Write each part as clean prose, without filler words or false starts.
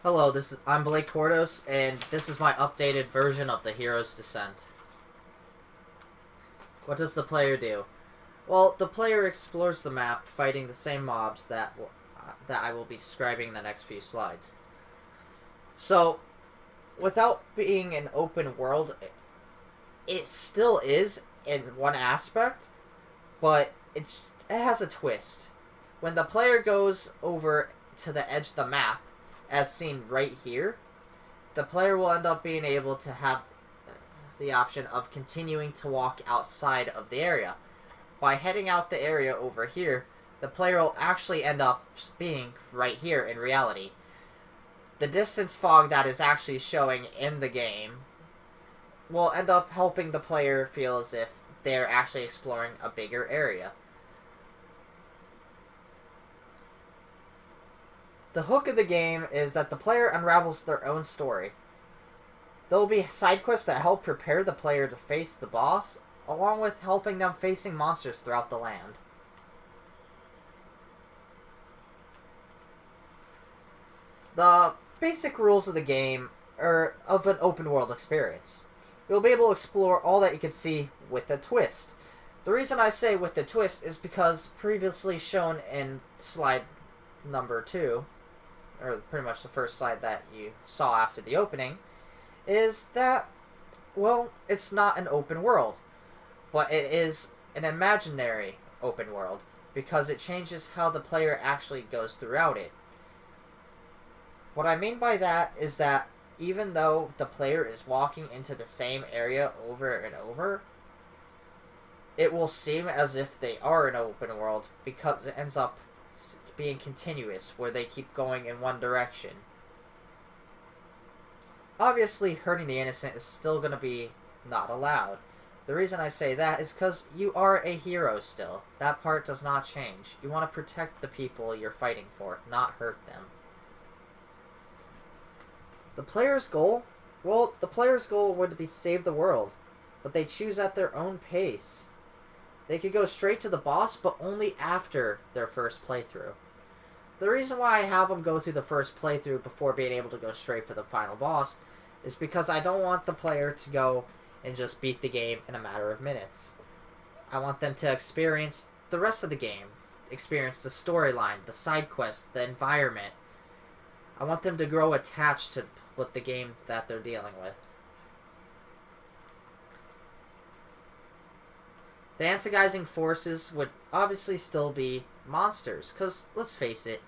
Hello, I'm Blake Cordos, and this is my updated version of the Hero's Descent. What does the player do? Well, the player explores the map, fighting the same mobs that I will be describing in the next few slides. So, without being an open world, it still is in one aspect, but it has a twist. When the player goes over to the edge of the map, as seen right here, the player will end up being able to have the option of continuing to walk outside of the area. By heading out the area over here, the player will actually end up being right here in reality. The distance fog that is actually showing in the game will end up helping the player feel as if they're actually exploring a bigger area. The hook of the game is that the player unravels their own story. There will be side quests that help prepare the player to face the boss, along with helping them facing monsters throughout the land. The basic rules of the game are of an open world experience. You'll be able to explore all that you can see with a twist. The reason I say with the twist is because previously shown in slide number 2, or pretty much the first slide that you saw after the opening, is that, well, it's not an open world, but it is an imaginary open world, because it changes how the player actually goes throughout it. What I mean by that is that even though the player is walking into the same area over and over, it will seem as if they are an open world, because it ends up being continuous, where they keep going in one direction. Obviously, hurting the innocent is still going to be not allowed. The reason I say that is because you are a hero still. That part does not change. You want to protect the people you're fighting for, not hurt them. The player's goal? Well, the player's goal would be save the world, but they choose at their own pace. They could go straight to the boss, but only after their first playthrough. The reason why I have them go through the first playthrough before being able to go straight for the final boss is because I don't want the player to go and just beat the game in a matter of minutes. I want them to experience the rest of the game, experience the storyline, the side quests, the environment. I want them to grow attached to what the game that they're dealing with. The antagonizing forces would obviously still be monsters, because, let's face it,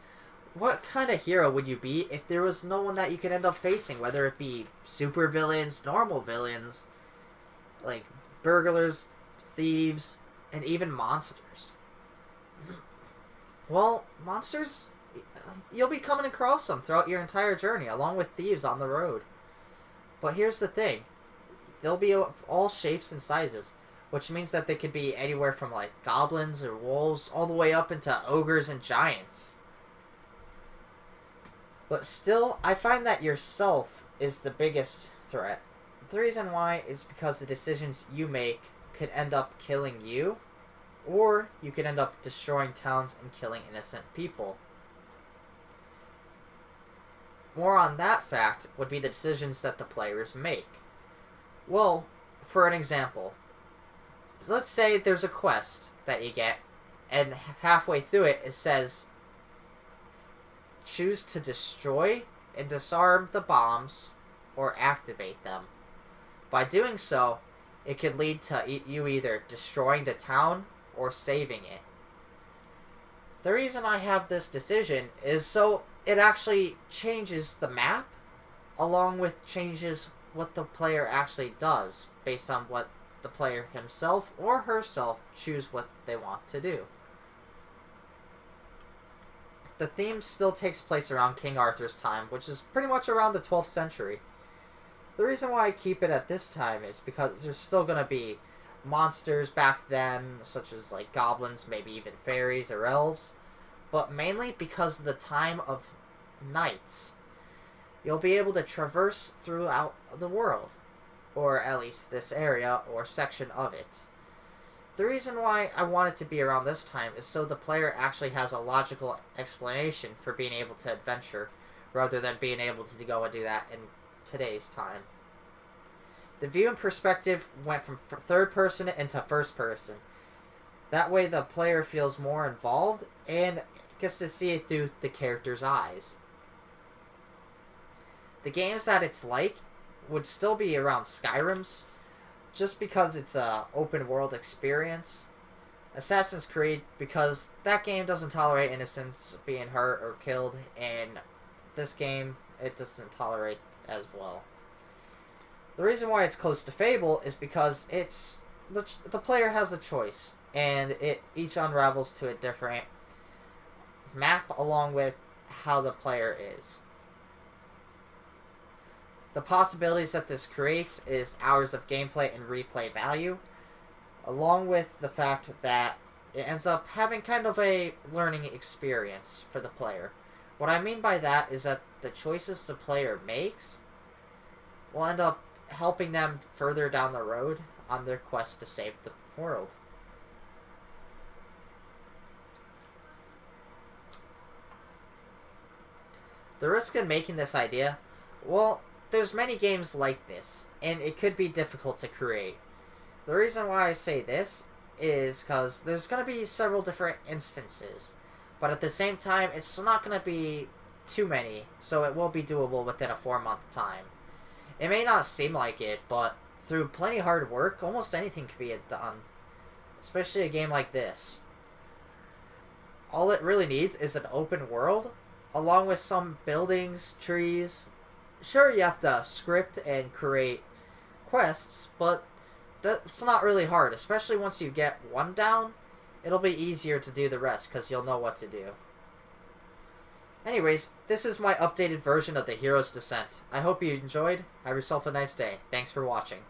what kind of hero would you be if there was no one that you could end up facing, whether it be super villains, normal villains, like burglars, thieves, and even monsters? Well, monsters, you'll be coming across them throughout your entire journey, along with thieves on the road. But here's the thing, they'll be of all shapes and sizes, which means that they could be anywhere from like goblins or wolves all the way up into ogres and giants. But still, I find that yourself is the biggest threat. The reason why is because the decisions you make could end up killing you, or you could end up destroying towns and killing innocent people. More on that fact would be the decisions that the players make. Well, for an example, so let's say there's a quest that you get, and halfway through it says, choose to destroy and disarm the bombs or activate them. By doing so, it could lead to you either destroying the town or saving it. The reason I have this decision is so it actually changes the map, along with changes what the player actually does, based on what the player himself or herself choose what they want to do. The theme still takes place around King Arthur's time, which is pretty much around the 12th century. The reason why I keep it at this time is because there's still going to be monsters back then, such as like goblins, maybe even fairies or elves, but mainly because of the time of knights. You'll be able to traverse throughout the world, or at least this area or section of it. The reason why I want it to be around this time is so the player actually has a logical explanation for being able to adventure, rather than being able to go and do that in today's time. The view and perspective went from third person into first person. That way the player feels more involved and gets to see it through the character's eyes. The games that it's like would still be around Skyrim's, just because it's a open world experience. Assassin's Creed, because that game doesn't tolerate innocents being hurt or killed, and this game, it doesn't tolerate as well. The reason why it's close to Fable is because it's the player has a choice, and it each unravels to a different map along with how the player is. The possibilities that this creates is hours of gameplay and replay value, along with the fact that it ends up having kind of a learning experience for the player. What I mean by that is that the choices the player makes will end up helping them further down the road on their quest to save the world. The risk in making this idea, well, there's many games like this, and it could be difficult to create. The reason why I say this is because there's going to be several different instances, but at the same time, it's not going to be too many, so it will be doable within a 4-month time. It may not seem like it, but through plenty hard work, almost anything can be done, especially a game like this. All it really needs is an open world, along with some buildings, trees. Sure, you have to script and create quests, but that's not really hard, especially once you get one down. It'll be easier to do the rest because you'll know what to do. Anyways, this is my updated version of the Hero's Descent. I hope you enjoyed. Have yourself a nice day. Thanks for watching.